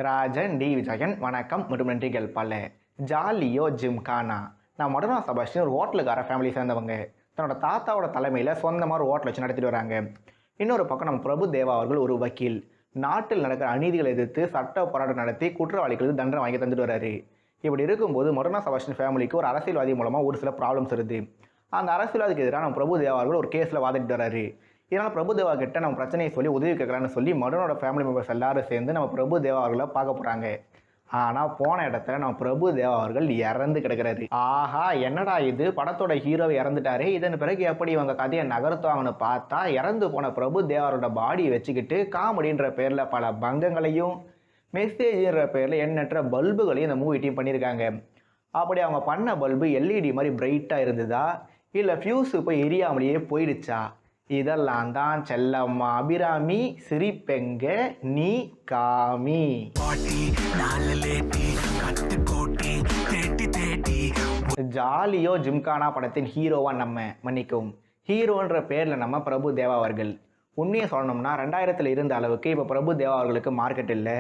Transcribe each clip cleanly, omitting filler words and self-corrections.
Rajan D Vijayan வணக்கம் மற்றும் நன்றிகள் பல. ஜாலியோ ஜிம்கானா. நான் மடனா சபாஸ்டின் ஒரு ஹோட்டலுக்கார ஃபேமிலி சேர்ந்தவங்க. தன்னோட தாத்தாவோட தலைமையில் சொந்தமாக ஒரு ஹோட்டல் வச்சு நடத்திட்டு வராங்க. இன்னொரு பக்கம் நம்ம பிரபு தேவா அவர்கள் ஒரு வக்கீல். நாட்டில் நடக்கிற அநீதிகளை எதிர்த்து சட்ட போராட்டம் நடத்தி குற்றவாளிகளுக்கு தண்டனை வாங்கி தந்துட்டு வராரு. இப்படி இருக்கும்போது மடனா சபாஸ்டின் ஃபேமிலிக்கு ஒரு அரசியல்வாதி மூலமாக ஒரு சில ப்ராப்ளம்ஸ் இருக்குது. அந்த அரசியல்வாதிக்கு எதிராக நம்ம பிரபு தேவா அவர்கள் ஒரு கேஸில் வாதிட்டு வராரு. இதனால் பிரபு தேவா கிட்ட நம்ம பிரச்சனையை சொல்லி உதவி கேட்கலான்னு சொல்லி மடனோட ஃபேமிலி மெம்பர்ஸ் எல்லாரும் சேர்ந்து நம்ம பிரபு தேவா அவர்களை பார்க்க போகிறாங்க. ஆனால் போன இடத்துல நம்ம பிரபு தேவா அவர்கள் இறந்து கிடக்கிறாரு. ஆஹா, என்னடா இது, படத்தோட ஹீரோவை இறந்துட்டாரு, இதன் பிறகு எப்படி இவங்க கதையை நகர்த்துவாங்கன்னு பார்த்தா இறந்து போன பிரபு தேவாரோட பாடியை வச்சுக்கிட்டு காமெடின்ற பேரில் பல பங்கங்களையும் மெசேஜ்ன்ற பேரில் எண்ணற்ற பல்புகளையும் இந்த மூவி டீம் பண்ணியிருக்காங்க. அப்படி அவங்க பண்ண பல்பு எல்இடி மாதிரி பிரைட்டாக இருந்ததா இல்லை ஃபியூஸு போய் எரியாமலேயே போயிடுச்சா? இதெல்லாம் தான் செல்லம்மா அபிராமி சிரிப்பெங்க நீ காமி. ஜாலியோ ஜிம்கானா படத்தின் ஹீரோவா நம்ம மன்னிக்கும் ஹீரோன்ற பேரில் நம்ம பிரபு தேவா அவர்கள். உண்மையை சொல்லணும்னா 2000 இருந்த அளவுக்கு இப்போ பிரபு தேவா அவர்களுக்கு மார்க்கெட் இல்லை.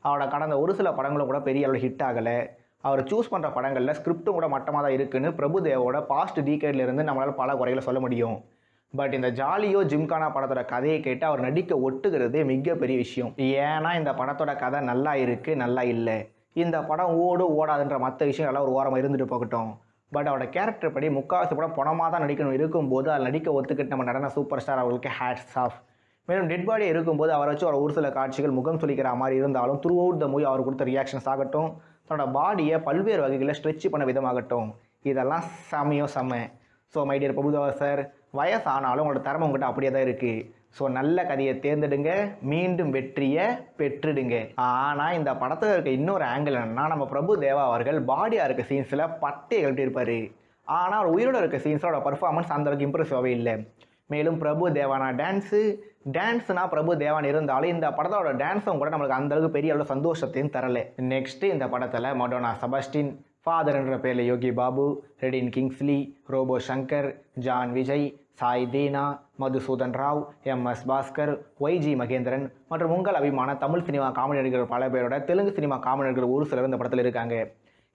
அவரோட கடந்த ஒரு சில படங்களும் கூட பெரிய அளவு ஹிட் ஆகலை. அவர் சூஸ் பண்ணுற படங்களில் ஸ்கிரிப்டும் கூட மட்டமாக தான் இருக்குன்னு பிரபு தேவோட பாஸ்ட் டீகேட்லேருந்து நம்மளால் பல குறைகளை சொல்ல முடியும். பட் இந்த ஜாலியோ ஜிம்கானா படத்தோட கதையை கேட்டு அவர் நடிக்க ஒட்டுகிறதே மிகப்பெரிய விஷயம். ஏன்னா இந்த படத்தோட கதை நல்லா இருக்குது, நல்லா இல்லை. இந்த படம் ஓடாதுன்ற மற்ற விஷயங்கள்லாம் ஒரு ஓரமாக இருந்துட்டு போகட்டும். பட் அவரோட கேரக்டர் படி முக்கால்வாசி படம் பணமாக தான் நடிக்கணும் இருக்கும்போது அதை நடிக்க ஒத்துக்கிட்டு நம்ம நடன சூப்பர் ஸ்டார் அவர்களுக்கு ஹேட்ஸ் ஆஃப். மேலும் டெட் பாடி இருக்கும்போது அவரை வச்சு ஒரு சில காட்சிகள் முகம் சொல்லிக்கிற மாதிரி இருந்தாலும் த்ரூ அவுட் த மூவி அவர் கொடுத்த ரியாக்ஷன்ஸ் ஆகட்டும், தன்னோட பாடியை பல்வேறு வகைகளில் ஸ்ட்ரெச் பண்ண விதமாகட்டும், இதெல்லாம் செம்ம. So my dear Prabhudeva sir, வயசானாலும் உங்களோட திறமை உங்கள்கிட்ட அப்படியே தான் இருக்குது. ஸோ நல்ல கதையை தேர்ந்தெடுங்க, மீண்டும் வெற்றியை பெற்றுடுங்க. ஆனால் இந்த படத்தில் இருக்க இன்னொரு ஆங்கிள் என்னென்னா, நம்ம பிரபு தேவா அவர்கள் பாடியாக இருக்க சீன்ஸில் பட்டையை கழட்டி இருப்பார். ஆனால் அவர் உயிரோட இருக்க சீன்ஸோட பர்ஃபார்மன்ஸ் அந்தளவுக்கு இம்ப்ரெசிவாகவே இல்லை. மேலும் பிரபு தேவானா டான்ஸ்னா பிரபு தேவான் இருந்தாலும் இந்த படத்தோட டான்ஸும் கூட நம்மளுக்கு அந்தளவுக்கு பெரிய அளவு சந்தோஷத்தையும் தரலை. நெக்ஸ்ட்டு இந்த படத்தில் மடோனா செபாஸ்டின், ஃபாதர் என்ற பேரில் யோகி பாபு, ரெடின் கிங்ஸ்லி, ரோபோ சங்கர், ஜான் விஜய், சாய் தீனா, மதுசூதன் ராவ், MS பாஸ்கர், YG மகேந்திரன் மற்றும் உங்கள் அபிமான தமிழ் சினிமா காமெடி நடிகர்கள் பல பேரோட தெலுங்கு சினிமா காமெடி நடிகர்கள் ஒரு சிலர் இந்த படத்தில் இருக்காங்க.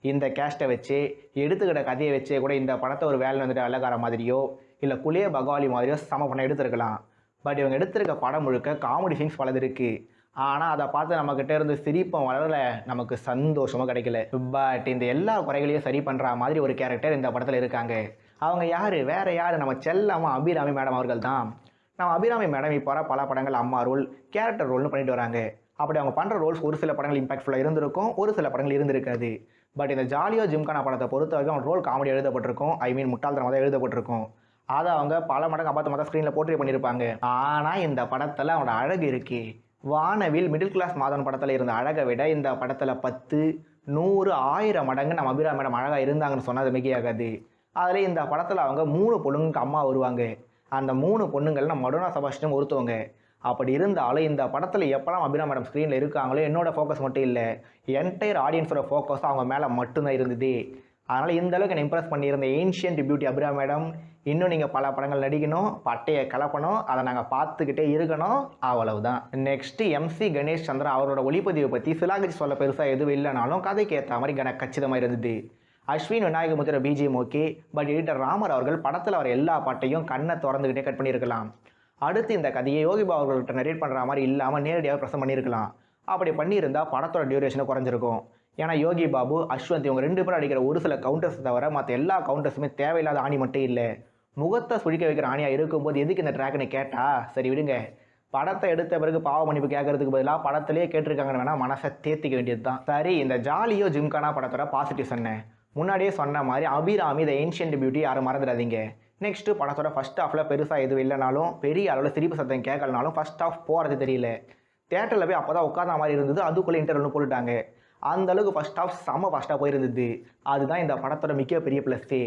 இந்த கேஸ்ட்டை வச்சு எடுத்துக்கிட்ட கதையை வச்சே கூட இந்த படத்தை ஒரு வேலை வந்துட்டு அழகார மாதிரியோ இல்லை குளிய பகாலி மாதிரியோ சம பண்ண எடுத்துருக்கலாம். பட் இவங்க எடுத்திருக்க படம் முழுக்க காமெடி சீன்ஸ் பலது இருக்குது. ஆனால் அதை பார்த்து நம்மக்கிட்ட இருந்து சிரிப்பம் வளரல, நமக்கு சந்தோஷமும் கிடைக்கல. பட் இந்த எல்லா குறைகளையும் சரி பண்ணுற மாதிரி ஒரு கேரக்டர் இந்த படத்தில் இருக்காங்க. அவங்க யார், வேறு யார், நம்ம செல்லம்மா அபிராமி மேடம் அவர்கள் தான். நம்ம அபிராமி மேடம் இப்போ வர பல படங்கள் அம்மா ரோல், கேரக்டர் ரோல்னு பண்ணிட்டு வராங்க. அப்படி அவங்க பண்ணுற ரோல்ஸ் ஒரு சில படங்கள் இம்பாக்ட்ஃபுல்லாக இருந்திருக்கும், ஒரு சில படங்கள் இருந்திருக்காது. பட் இந்த ஜாலியோ ஜிம்கானா படத்தை பொறுத்த வரைக்கும் அவங்க ரோல் காமெடி எழுதப்பட்டிருக்கும், முட்டாள்தனமாக தான் எழுதப்பட்டிருக்கும். அதை அவங்க பல மடங்கு அபாத்தமாக ஸ்க்ரீனில் போர்ட்ரே பண்ணியிருப்பாங்க. ஆனால் இந்த படத்தில் அவனோட அழகு இருக்குது. வானவில் மிடில் கிளாஸ் மாதவன் படத்தில் இருந்த அழகை விட இந்த படத்தில் 10, 100, 1000 மடங்கு நம்ம அபிராமி மேடம் அழகாக இருந்தாங்கன்னு சொன்னால் அது மிகையாகாது. அதில் இந்த படத்தில் அவங்க 3 பொண்ணுங்களுக்கு அம்மா வருவாங்க. அந்த 3 பொண்ணுங்கள் நம்ம மடோனா செபாஸ்டினும் ஒருத்தவங்க. அப்படி இருந்தாலும் இந்த படத்தில் எப்போலாம் அபிராமி மேடம் ஸ்க்ரீனில் இருக்காங்களோ என்னோடய ஃபோக்கஸ் மட்டும் இல்லை, என்டையர் ஆடியன்ஸோட ஃபோக்கஸ் அவங்க மேலே மட்டும்தான் இருந்தது. அதனால் இந்த அளவுக்கு என்னை இம்ப்ரெஸ் பண்ணியிருந்த ஏன்ஷியன்ட் பியூட்டி அபிராமி மேடம், இன்னும் நீங்கள் பல படங்கள் நடிக்கணும், பட்டையை கலப்பணும், அதை நாங்கள் பார்த்துக்கிட்டே இருக்கணும், அவ்வளவுதான். நெக்ஸ்ட்டு MC கணேஷ் சந்திரா அவரோட ஒளிப்பதிவை பற்றி சிலாகச்சி சொல்ல பெருசாக எதுவும் இல்லைனாலும் கதைக்கு ஏற்ற மாதிரி கச்சிதமாக இருந்தது. அஸ்வின் விநாயகமுத்திர BGM okay. But editor Ramar அவர்கள் படத்தில் வர எல்லா பாட்டையும் கண்ணை திறந்துக்கிட்டே கட் பண்ணியிருக்கலாம். அடுத்து இந்த கதையை யோகிபா அவர்கள்ட்ட நரேட் பண்ணுற மாதிரி இல்லாமல் நேரடியாக ப்ரெசென்ட் பண்ணியிருக்கலாம். அப்படி பண்ணியிருந்தால் படத்தோட டியூரேஷனை குறைஞ்சிருக்கும். ஏன்னா யோகி பாபு, அஸ்வந்த் இவங்க 2 பேரும் அடிக்கிற ஒரு சில கவுண்டர்ஸ் தவிர மற்ற எல்லா கவுண்டர்ஸுமே தேவையில்லாத ஆணி மட்டும் இல்லை, முகத்தை சுழிக்க வைக்கிற ஆணியாக இருக்கும்போது எதுக்கு இந்த ட்ராக்னு கேட்டால் சரி விடுங்க, படத்தை எடுத்த பிறகு பாவ மன்னிப்பு கேட்கறதுக்கு பதிலாக படத்திலே கேட்டிருக்காங்கன்னு வேணால் மனசை தேர்த்திக்க வேண்டியது தான். சரி, இந்த ஜாலியோ ஜிம்கானா படத்தோட பாசிட்டிவ் சொன்னேன். முன்னாடியே சொன்ன மாதிரி அபிராமி த ஏன்ஷியன்ட் பியூட்டி யாரும் மறந்துடாதீங்க. நெக்ஸ்ட்டு படத்தோட ஃபஸ்ட் ஹாஃபில் பெருசாக எதுவும் இல்லைனாலும் பெரிய அளவில் சிரிப்பு சத்தம் கேட்கலனாலும் ஃபஸ்ட் ஹாஃப் போகிறது தெரியல. தேட்டரில் போய் அப்போ தான் உட்காந்த மாதிரி இருந்தது, அதுக்குள்ளே இன்டர்வல்னு போட்டுட்டாங்க. அந்தளவுக்கு ஃபஸ்ட் ஹாஃப் ஃபஸ்ட்டாக போயிருந்தது. அதுதான் இந்த படத்தோட மிகப்பெரிய ப்ளஸ்ஸே.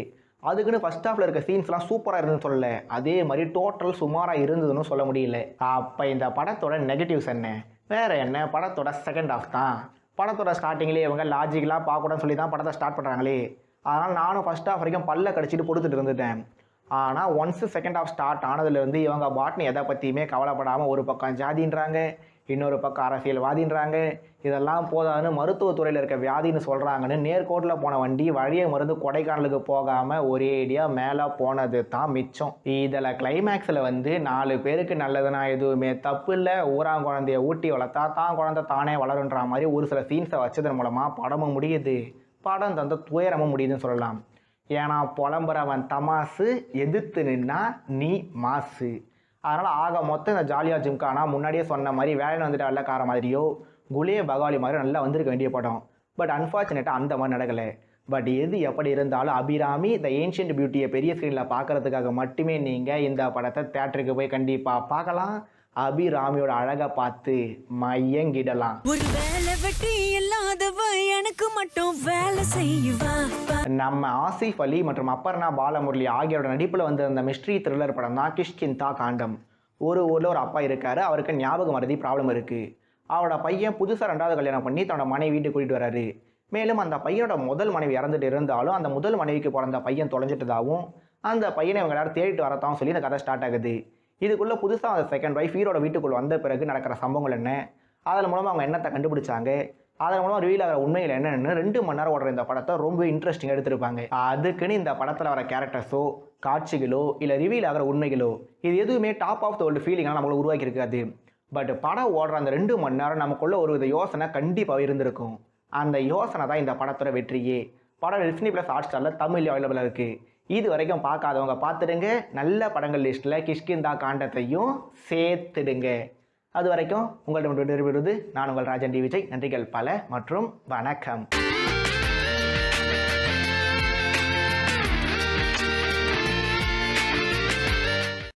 அதுக்குன்னு ஃபஸ்ட் ஹாஃபில் இருக்க சீன்ஸ்லாம் சூப்பராக இருந்ததுன்னு சொல்லலை, அதே மாதிரி டோட்டல் சுமாராக இருந்ததுன்னு சொல்ல முடியல. அப்போ இந்த படத்தோட நெகட்டிவ்ஸ் என்ன, வேறு என்ன, படத்தோட செகண்ட் ஹாஃப் தான். படத்தோட ஸ்டார்டிங்லேயே இவங்க லாஜிக்கலாக பார்க்கக்கூடாதுன்னு சொல்லி தான் படத்தை ஸ்டார்ட் பண்ணுறாங்களே. அதனால் நானும் ஃபஸ்ட் ஹாஃப் வரைக்கும் பல்ல கடிச்சிட்டு கொடுத்துட்டு இருந்துட்டேன். ஆனால் ஒன்ஸு செகண்ட் ஹாஃப் ஸ்டார்ட் ஆனதுலேருந்து இவங்க பாட்னு எதை பற்றியுமே கவலைப்படாமல் ஒரு பக்கம் ஜாதின்றாங்க, இன்னொரு பக்கம் அரசியல்வாதின்றாங்க. இதெல்லாம் போதாதுன்னு மருத்துவத்துறையில் இருக்க வியாதின்னு சொல்கிறாங்கன்னு நேர்கோட்டில் போன வண்டி வழியை மருந்து கொடைக்கானலுக்கு போகாமல் ஒரேடியாக மேலே போனது தான் மிச்சம். இதில் கிளைமேக்ஸில் வந்து 4 பேருக்கு நல்லதுன்னா எதுவுமே தப்பு இல்லை, ஊராங்குழந்தைய ஊட்டி வளர்த்தா தான் குழந்தை தானே வளருன்ற மாதிரி ஒரு சில சீன்ஸை வச்சதன் மூலமாக படமும் முடியுது, படம் தந்த துயரமும் முடியுதுன்னு சொல்லலாம். ஏன்னா புலம்புறவன் தமாசு, எதிர்த்து நின்னா நீ மாசு. அதனால் ஆக மொத்தம் இந்த ஜாலியா ஜிம்கானா முன்னாடியே சொன்ன மாதிரி வேலைன்னு வந்துட்டு வெள்ளக்கார மாதிரியோ குலே பகாலி மாதிரி நல்லா வந்திருக்க வேண்டிய படம். பட் அன்ஃபார்ச்சுனேட்டாக அந்த மாதிரி நடக்கலை. பட் எது எப்படி இருந்தாலும் அபிராமி த ஏன்ஷியன்ட் பியூட்டியை பெரிய ஸ்க்ரீனில் பார்க்குறதுக்காக மட்டுமே நீங்கள் இந்த படத்தை தேட்டருக்கு போய் கண்டிப்பாக பார்க்கலாம். அபிராமியோட அழகை பார்த்து மையங்கிடலாம். ஒரு வேலை வெட்டி இல்லாதவ எனக்கு மட்டும் வேலை செய்வா. நம்ம ஆசிஃப் அலி மற்றும் அப்பர்ணா பாலமுரளி ஆகியோட நடிப்பில் வந்த அந்த மிஸ்ட்ரி த்ரில்லர் படம் தான் கிஷ்கிந்தா காண்டம். ஒரு ஊரில் ஒரு அப்பா இருக்காரு, அவருக்கு ஞாபக மறதி ப்ராப்ளம் இருக்குது. அவரோட பையன் புதுசாக 2வது கல்யாணம் பண்ணி தன்னோட மனைவி வீட்டுக்கு கூட்டிகிட்டு வர்றாரு. மேலும் அந்த பையனோட முதல் மனைவி இறந்துட்டு இருந்தாலும் அந்த முதல் மனைவிக்கு பிறந்த பையன் தொலைஞ்சிட்டதாகவும் அந்த பையனை இவங்க எல்லாரும் தேடிட்டு வரத்தாவும் சொல்லி இந்த கதை ஸ்டார்ட் ஆகுது. இதுக்குள்ளே புதுசாக அந்த செகண்ட் ஒய்ஃப் ஹீரோட வீட்டுக்குள்ளே வந்த பிறகு நடக்கிற சம்பவங்கள் என்ன, அதன் மூலமாக அவங்க என்னத்தை கண்டுபிடிச்சாங்க, அதன் மூலமாக ரிவீல் ஆகிற உண்மைகள் என்னென்னு 2 மணி நேரம் ஓடுற இந்த படத்தை ரொம்ப இன்ட்ரெஸ்டிங்காக எடுத்திருப்பாங்க. அதுக்குன்னு இந்த படத்தில் வர கேரக்டர்ஸோ காட்சிகளோ இல்லை ரிவீல் ஆகிற உண்மைகளோ இது எதுவுமே டாப் ஆஃப் த வேர்ல்டு ஃபீலிங்காக நம்மளை உருவாக்கி இருக்காது. பட் படம் ஓடுற அந்த 2 மணி நேரம் நமக்குள்ள ஒரு வித யோசனை கண்டிப்பாக இருந்திருக்கும். அந்த யோசனை தான் இந்த படத்தோட வெற்றியே. படம் டிஸ்னி ப்ளஸ் ஹாட்ஸ்டாரில் தமிழ் அவைலபிளாக இருக்குது. இது வரைக்கும் பார்க்காதவங்க பார்த்துடுங்க. நல்ல படங்கள் லிஸ்ட்டில் கிஷ்கிந்தா காண்டத்தையும் சேர்த்துடுங்க. அது வரைக்கும் உங்கள்கிட்ட விடைபெறுவது நான் உங்கள் ராஜன் டி விஜய். நன்றிகள் பல மற்றும் வணக்கம்.